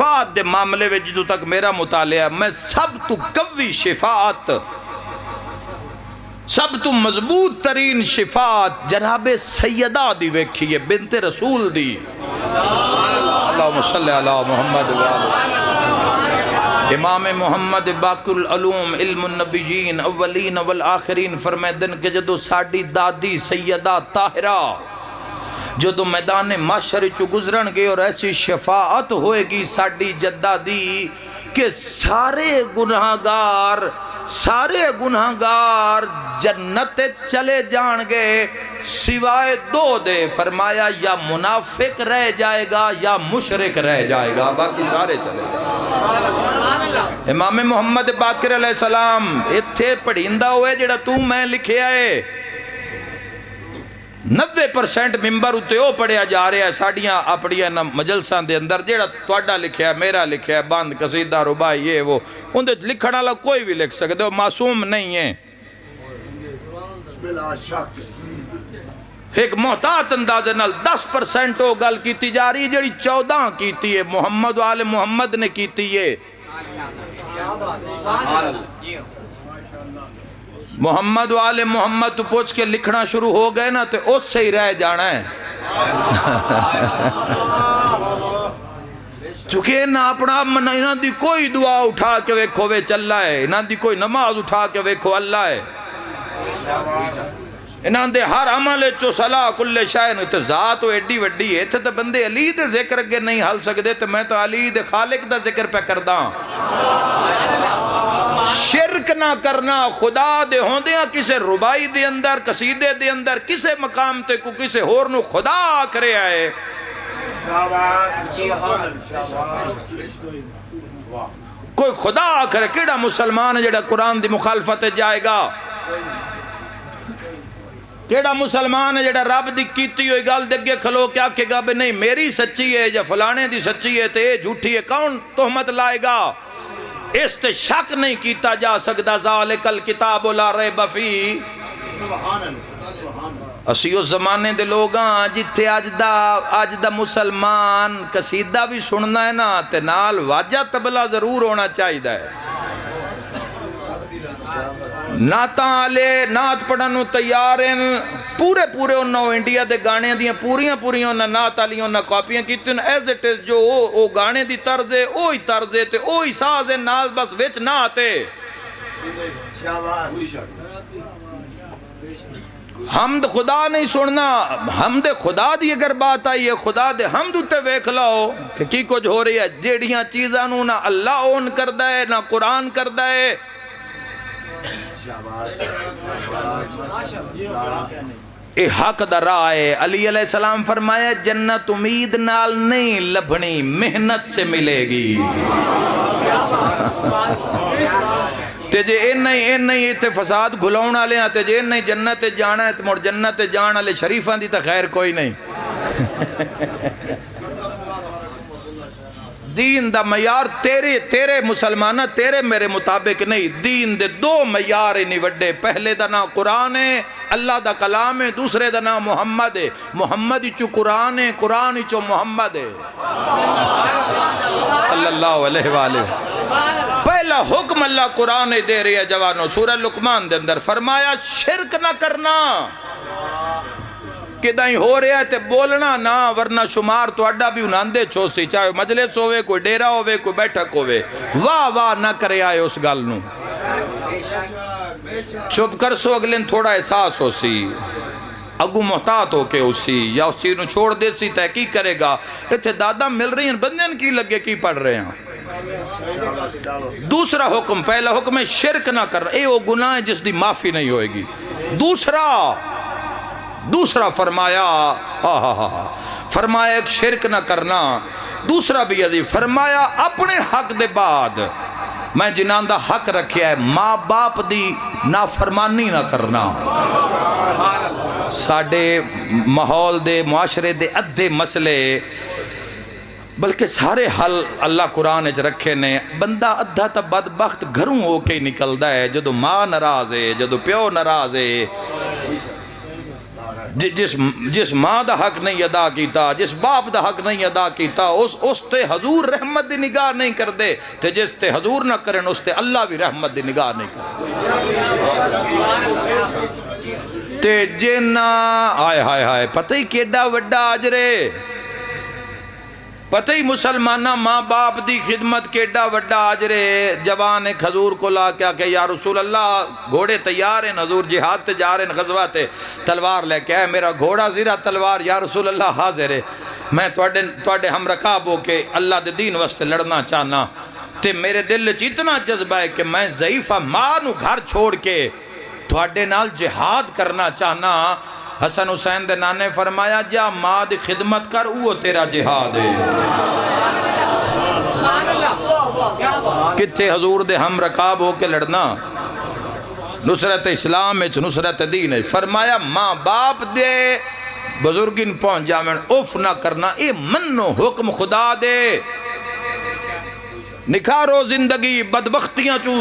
شفاعت دے معاملے میں جدو تک میرا مطالعہ میں سب تو قوی شفاعت سب تو مضبوط ترین شفاعت جناب سیدہ دی ویکھی ہے بنت رسول دی اللہم صلی علی محمد امام محمد باقر العلوم علم النبیین اولین والآخرین فرمائے دن کہ جدو ساڑی دادی سیدہ طاہرہ جدو میدان معاشر چو گزرن گے اور ایسی شفاعت ہوئے گی ساڑی جدہ دی کہ سارے گناہگار جنت چلے جان گے سوائے دو دے فرمایا یا منافق رہ جائے گا یا مشرک رہ جائے گا باقی سارے چلے جائے گا امام محمد باقر علیہ السلام اتھے پڑھیندہ ہوئے جڑا تو میں لکھے آئے 90% ممبر اتے او پڑھیا جا رہے ہیں ساڑیاں اپڑیاں مجلسان دے اندر جیڑا توڑا لکھیا ہے میرا لکھیا ہے باند قصیدہ ربائی یہ وہ ان دے لکھنا اللہ کوئی بھی لکھ سکتے ہو معصوم نہیں ہے بلا شک ایک محتاط اندازے نال 10% ہو گل کیتی جا رہی جڑی 14 کیتی ہے محمد و آل محمد نے کیتی ہے محمد و آل محمد تو پوچھ کے لکھنا شروع ہو گئے نا تو اس سے ہی رہ جانا ہے چونکہ نہ اپنا انہاں دی کوئی دعا اٹھا کے ویکھو وے چل رہا ہے انہاں دی کوئی نماز اٹھا کے ویکھو اللہ ہے انہاں دے ہر عمل چو صلاح کل شائن تے ذات و ایڈی وڈی ہے تے بندے علی دے ذکر اگے نہیں حل سکدے تے میں تو علی دے خالق دا ذکر پہ کرداں شرک نہ کرنا خدا دے ہوندیاں کسے ربائی دے اندر قصیدے دے اندر کسے مقام تے کو کسے ہورنو خدا کرے آئے کوئی خدا کرے کیڑا مسلمان ہے جڑا قرآن دی مخالفت جائے گا کیڑا مسلمان ہے جڑا رب دی کیتی ہوئی گل دگے کھلو کیا کہ گا بے نہیں میری سچی ہے یا فلانے دی سچی ہے تے جھوٹی ہے کون تہمت لائے گا اس تے شک نہیں کیتا جا سکتا ذالک الکتاب لا ریب فیہ اسی اس زمانے دے لوگاں جتھے آج دا مسلمان قصیدہ بھی سننا ہے نا تے نال واجہ تبلا ضرور ہونا چاہیے ہے ناتاں آلے نات پڑھنو تیار ہیں پورے انہوں انڈیا دے گانے دیاں پوریاں انہوں نات آلیاں انہوں کاپیاں کیتے ہیں ایز اٹ از جو او گانے دی طرز ہے اوہی طرز ہے تے اوہی ساز ہے نال بس وچ نہ آتے حمد خدا نہیں سننا حمد خدا دی اگر بات آئی ہے خدا دے حمد اتے ویکھ لاؤ کہ کی کچھ ہو رہی ہے جیڑیاں چیزاں نو نہ اللہ اون کردہ ہے نہ قرآن کردہ ہے اے حق دا راہ ہے علی علیہ السلام فرمایا جنت امید نال نہیں لبھنی محنت سے ملے گی تے جے این نہیں تے فساد گھلاؤنا لے تے جے این نہیں جنت جانا ہے تے مڑ جنت جانا لے شریفان دی تا خیر کوئی نہیں دین دا معیار تیرے مسلمانہ تیرے میرے مطابق نہیں دین دے دو معیار نہیں وڈے پہلے دا نام قرآن ہے اللہ دا کلام ہے دوسرے دا نام محمد ہے محمد چو قرآن ہے قرآن چو محمد ہے صلی اللہ علیہ وآلہ پہلا حکم اللہ قرآن دے رہی ہے جوانوں سورہ لقمان دے اندر فرمایا شرک نہ کرنا کہ دائیں ہو رہا ہے تے بولنا نا ورنہ شمار تو اڈا بھی اناندے چھوسی چاہے مجلس ہوئے کوئی ڈیرہ ہوئے کوئی بیٹھک ہوئے واہ نہ کرے آئے اس گل نو چپ کر سو اگلین تھوڑا احساس ہو سی اگو محتاط ہو کے اسی یا اس چیز نو چھوڑ دے سی تحقیق کرے گا اتھے دادا مل رہی ہیں بندین کی لگے کی پڑھ رہے ہیں دوسرا حکم پہلا حکم ہے شرک نہ کر اے وہ گناہ ہے جس دی معافی نہیں ہوئے گی دوسرا فرمایا ایک شرک نہ کرنا دوسرا بھی عزیز فرمایا اپنے حق دے بعد میں جنان دا حق رکھیا ہے ماں باپ دی نافرمانی نہ کرنا ساڑھے ماحول دے معاشرے دے ادھے مسئلے بلکہ سارے حل اللہ قرآن اچھ رکھے نے بندہ ادھا تا بدبخت گھروں ہو کے نکل دا ہے جدو ماں ناراض ہے جدو پیو ناراض ہے جس ماں دا حق نہیں ادا کیتا، جس باپ دا حق نہیں ادا کیتا، اس تے حضور رحمت دی نگاہ نہیں کر دے، تے جس تے حضور نہ کرن اس تے اللہ بھی رحمت دی نگاہ نہیں کر تے جنہ آئے ہائے ہائے پتہ ہی کیڈا وڈا اجرے، پتہ ہی مسلمانہ ماں باپ دی خدمت کیڈا وڈا اجرے۔ جوان ایک حضور کو لا کیا کہ یا رسول اللہ گھوڑے تیار ہیں، حضور جہاد تے جا رہے ہیں، غزوہ تے تلوار لے کے آئے، میرا گھوڑا زیرہ تلوار یا رسول اللہ حاضر ہے، میں توڑے ہم رکاب ہو کے اللہ دے دین واسطے لڑنا چاہنا، تے میرے دل وچ اتنا جذبہ ہے کہ میں ضعیفہ ماں نو گھر چھوڑ کے توڑے نال جہاد کرنا چاہنا۔ حسن حسین دے نانے فرمایا جا ماں دی خدمت کر، وہ تیرا جہاد ہے۔ کتھے حضور دے ہم رکاب ہو کے لڑنا، نصرت اسلام ہے، نصرت دین ہے۔ فرمایا ماں باپ دے بزرگین پہنچ جامن اف نہ کرنا، اے منو حکم خدا دے، نکھارو زندگی بدبختیاں چو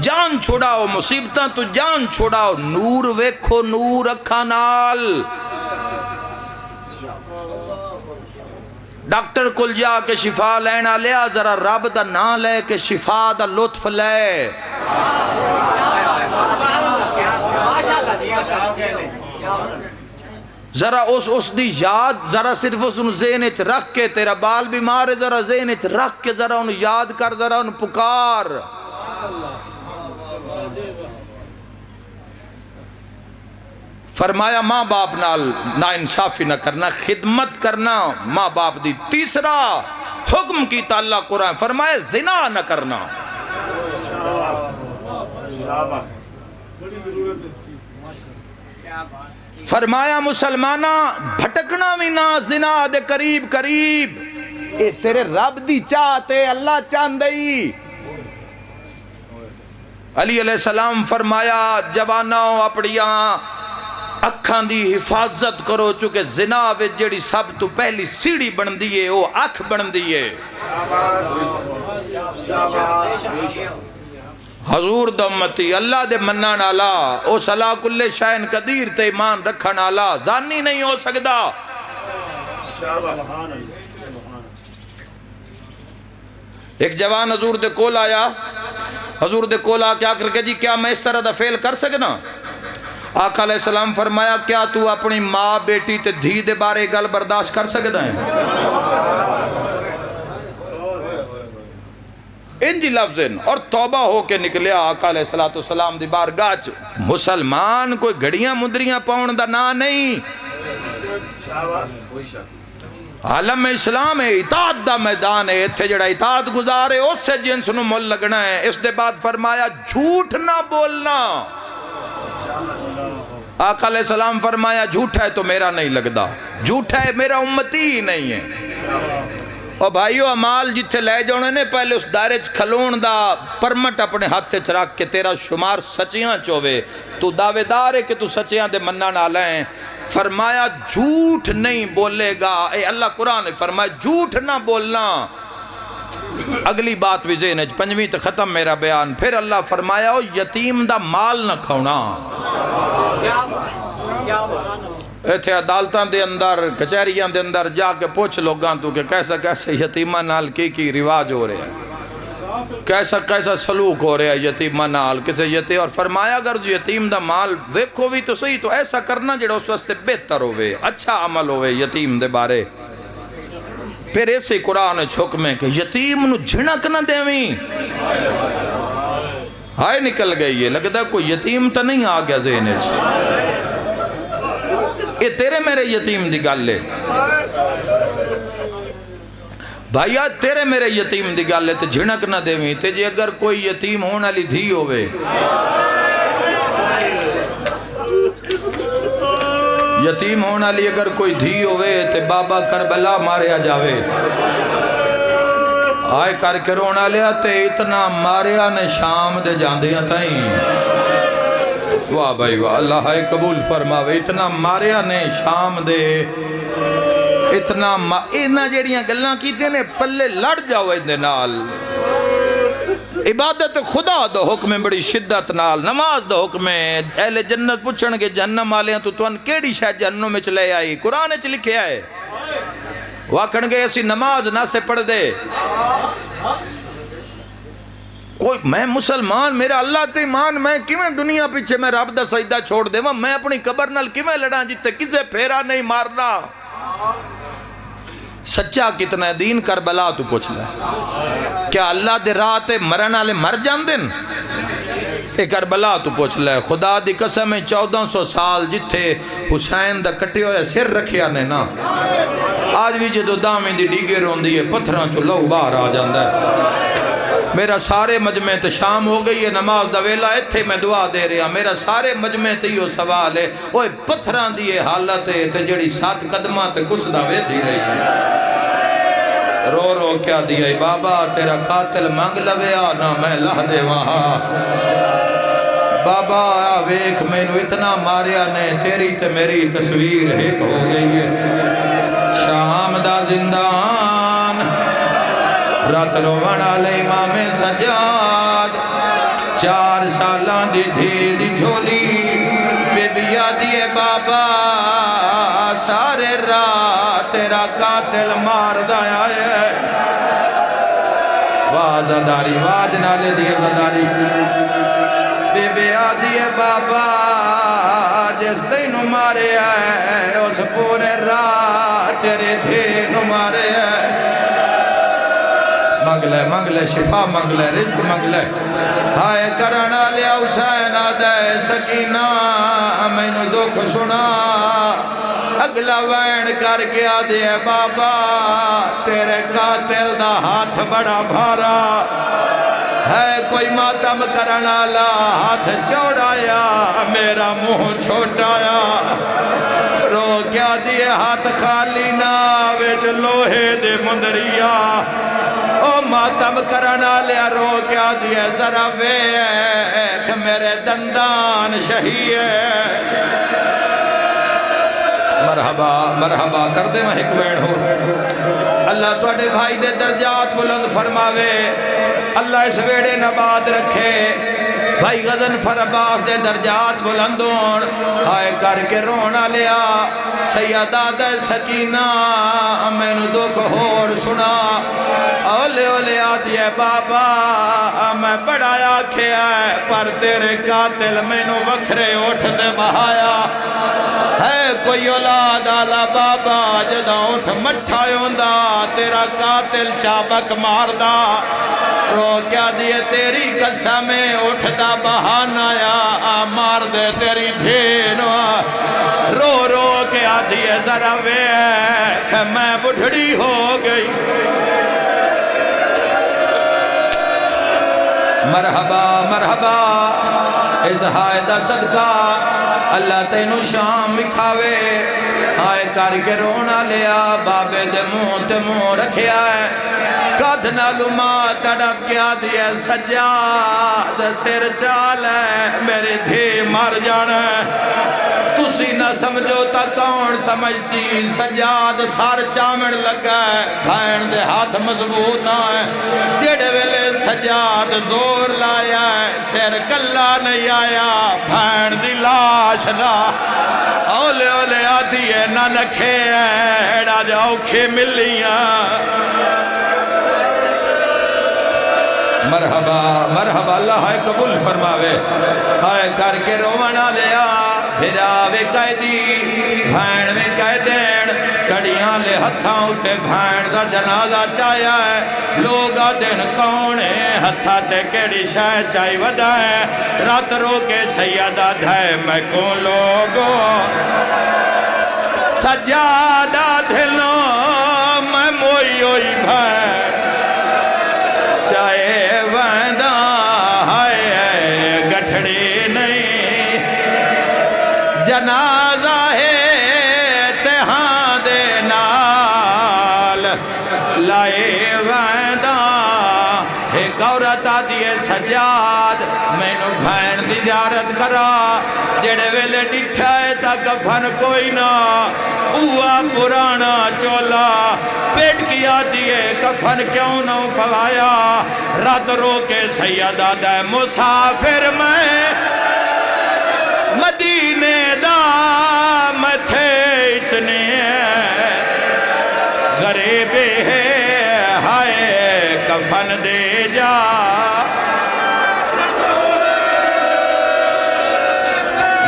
جان چھوڑاؤ، مصیبتاں تو جان چھوڑاؤ، نور ویکھو نور اکھاں نال۔ ڈاکٹر کل جا کے شفا لینا لیا، ذرا رب دا نہ لے کے شفا دا لطف لے۔ ذرا اس دی یاد، ذرا صرف اس انہوں ذہن اچ رکھ کے، تیرا بال بیمار ہے ذرا ذہن اچ رکھ کے ذرا انہوں یاد کر، ذرا انہوں پکار۔ فرمایا ماں باپ نال نا انصافی نہ کرنا، خدمت کرنا ماں باپ دی۔ تیسرا حکم کیتا اللہ قرآن، فرمایا زنا نہ کرنا۔ فرمایا مسلمانہ بھٹکنا بھی نہ زنا دے قریب قریب، اے تیرے رب دی چاہتے اللہ چاندئی۔ علی علیہ السلام فرمایا جوانوں اپڑیاں اکھاں دی حفاظت کرو، چونکہ زنا وچ جڑی سب تو پہلی سیڑھی بن دیئے وہ اکھ بن دیئے۔ حضور دا امتی اللہ دے منان آلا، او صلاح کل شائن قدیر تے ایمان رکھن آلا، زانی نہیں ہو سکدا۔ ایک جوان حضور دے کول آیا، حضور دے کول آ کیا کر کے جی کیا میں اس طرح دا فیل کر سکنا؟ آقا علیہ السلام فرمایا کیا تو اپنی ماں بیٹی تے دھی دے بارے گل برداشت کر سکتا ہے؟ انجی لفظن اور توبہ ہو کے نکلیا آقا علیہ السلام دی بارگاہ چ۔ مسلمان کوئی گھڑیاں مدریاں پاؤن دا نا نہیں، عالم اسلام ہے، اطاعت دا میدان ہے، اتھے جڑا اطاعت گزارے اس سے جنس نو مول لگنا ہے۔ اس دے بعد فرمایا جھوٹ نہ بولنا۔ آقا علیہ السلام فرمایا جھوٹا ہے تو میرا نہیں لگدا، جھوٹا ہے میرا امتی ہی نہیں ہے۔ اور بھائیو عمال جتھے لے جاؤنے نے پہلے اس دائرے کھلون دا پرمٹ اپنے ہاتھ تے رکھ کے تیرا شمار سچیاں چوے، تو دعوے دار ہے کہ تو سچیاں دے مننا نہ لائیں۔ فرمایا جھوٹ نہیں بولے گا، اے اللہ قرآن نے فرمایا جھوٹ نہ بولنا۔ اگلی بات بھی ذہن ہے، پنجویں تے ختم میرا بیان۔ پھر اللہ فرمایا یتیم دا مال نہ کھونا۔ ایتھے عدالتاں دے اندر کچہریاں دے اندر جا کے پوچھ لوگاں تو کہ کیسا کیسا یتیمہ نال کی رواج ہو رہے ہیں، کیسا کیسا سلوک ہو رہا ہے یتیمہ نال کسے یتیم۔ اور فرمایا اگر جو یتیم دا مال ویکھو بھی تو صحیح تو ایسا کرنا جڑا اس واسطے بہتر ہوئے، اچھا عمل ہوئے یتیم دے بارے۔ پھر ایسے قرآن حکم ہے کہ یتیم نو جھنک نہ دیویں۔ ہائے نکل گئی ہے، لگتا ہے کوئی یتیم تا نہیں آ گیا ذہن ہے، اے تیرے میرے یتیم دی گل ہے بھائیا، تیرے میرے یتیم دی گل ہے تے جھنک نہ دیویں۔ تے جے اگر کوئی یتیم ہونا لی دھی ہوئے، یتیم ہونا لی اگر کوئی دھی ہوئے تے بابا کربلا ماریا جاوے، آئے کر کے رونا لیا تے اتنا ماریا نے شام دے جاندیاں تائیں۔ واہ بھائی واہ، اللہ ہے قبول فرماوے، اتنا ماریا نے شام دے، اتنا اینا جیڑیاں گلاں کیتے نے پلے لڑ جاؤ اندے نال۔ عبادت خدا دا حکم ہے بڑی شدت نال، نماز دا حکم ہے۔ اہل جنت پوچھن گے جہنم والے تو تن کیڑی شاید جہنم میں چلے آئی؟ قرآن چ لکھے آئے واکھن گے اسی نماز نہ سے پڑھ دے کوئی میں مسلمان میرا اللہ تے ایمان میں کیویں دنیا پیچھے میں رب دا سجدہ چھوڑ دے میں اپنی قبر نال کیویں لڑاں جتے کسے پھیرا نہیں مارنا۔ سچا کتنا ہے دین کربلا تو پوچھ لے کیا اللہ دے راہ تے مرن والے مر جاندن؟ اے کربلا تو پوچھ لے خدا دی قسم 1400 سال جتھے حسین دا کٹے ہوئے سر رکھیا نے نا آج بھی جدو دامی دی ڈیگے روندی ہے پتھراں چو لہو باہر آ جاندہ ہے۔ میرا سارے مجمع تے شام ہو گئی ہے نماز دا ویلا اتھے میں دعا دے رہا میرا سارے مجمع تے یہ سوال ہے اوہ پتھراں دیئے حالت ہے تے جڑی 7 قدمہ تے کس دا وے تھی رہی ہے رو رو کیا دیا بابا تیرا قاتل مانگ لویا نا میں لہ دے وہاں بابا ویکھ میں نو اتنا ماریا نے تیری تے میری تصویر ایک ہو گئی ہے شام دا زندان رات روان علی امام سجاد 4 سالان دی تھی دی جھولی بے بیا دیئے بابا سارے رات تیرا قاتل مار دایا ہے وازداری واج نالے دیئے زداری بے بیا دیئے بابا جس دینو مارے آئے اس پورے رات تیرے دینو مارے آئے منگ لے شفا منگ لے رزق منگ لے ہائے کرنا لیا حسین آدھے سکینہ میں نو دکھ سنا اگلا وین کر کے آدھے بابا تیرے قاتل دا ہاتھ بڑا بھارا ہے کوئی ماتم کرنا لا ہاتھ چوڑایا میرا منہ چھوٹایا رو کیا دیئے ہاتھ خالی نہ ویچ لوہے دے مندریا او ماتم کرنا لیا رو کیا دیئے ذرا ویکھ میرے دندان شہیے مرحبا مرحبا کر دے میں ایک وین ہو اللہ توڑے بھائی دے درجات بلند فرماوے اللہ اس ویڑے نباد رکھے بھائی غزن فرباس دے درجات بلندون آئے کر کے رونا لیا سیدہ دے سکینہ میں نو دکھ ہور سنا اولے اولے آدھی ہے بابا میں بڑا آکھے آئے پر تیرے قاتل میں نو وکھرے اٹھ دے بہایا ہے کوئی اولاد آلا بابا جدہ اٹھ مٹھا یوندہ تیرا قاتل چابک ماردہ رو کیا دیئے تیری قسمیں اٹھتا بہانا یا مار دے تیری دھینو رو رو کیا دیئے ذرا ویکھ میں بڑھڑی ہو گئی مرحبا مرحبا اس حائدہ صدقہ اللہ تینو شام مکھاوے آئے کر کے رونا لیا بابے دے منہ تے منہ رکھیا ہے کدھنا لما تڑپ کیا دیا سجاد سر چال ہے میرے دھی مر جانا ہے تُسی نہ سمجھو تا کون سمجھ سی سجاد سار چامن لگا ہے بھائن دے ہاتھ مضبوط آئے جڑے ویلے سجاد زور لایا ہے سر کلا نہیں آیا بھائن دی لاش نہ اولے اولے آدھی ہے نہ نکھے ہے ایڈا جاؤ کھے ملیاں مرحبا مرحبا اللہ ہے قبول فرماوے ہائے کر کے رومنا لیا پھرا وے قیدی بھائن وے قیدین کڑیاں لے ہتھاں اٹھے بھائن دا جنازہ چایا ہے لوگا دن کونے ہتھا تے کیڑی شاہ چاہی ودا ہے رات رو کے سیدہ دھائے میں کون لوگو سجادہ دھلوں میں موئی ہوئی بھائن چاہے ویندہ ہائے گٹھڑی نہیں جنازہ ہے تہاں دے نال لائے ویندہ ایک ایک عورت آتی ہے سجاد مینوں بھین دی زیارت کرا جڑے ویلے ڈٹھا ہے تا کفن کوئی نہ ہوا پرانا چولا پیٹ کی آتی ہے کفن کیوں نہ پوایا رات رو کے سید آدھا ہے مسافر میں مدینے دا میں تھے اتنے غریب ہے ہائے کفن دے جا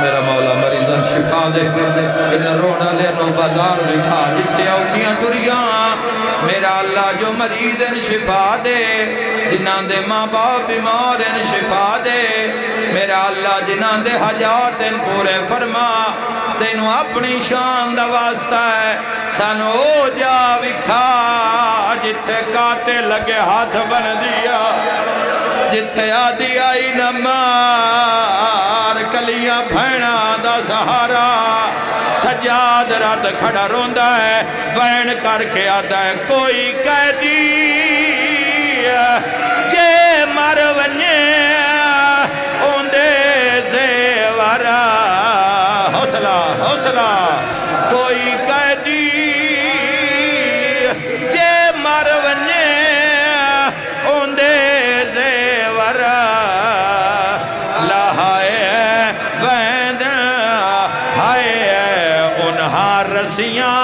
میرا مولا مریضاں شفا دے انہیں رونا لینو بازار لکھا جتے اوکیاں دریاں میرا اللہ جو مریض ان شفا دے جنہاں دے ماں باپ بیمار ان شفا دے میرا اللہ جنہاں دے حجات ان پورے فرما تینوں اپنی شان دا واسطہ ہے سانو او جا وکھا جتھے کاٹے لگے ہاتھ بن دیا جتھے آدھی آئی نمار کلیاں بھینا دا سہارا سجاد رات کھڑا روندہ ہے بین کر کے آتا ہے کوئی قیدی جے مر ونجے اوندے زیورا حوصلہ حوصلہ کوئی قیدی جے مر ونجے اوندے زیورا لہائے ویند ہائے انہاں رسیاں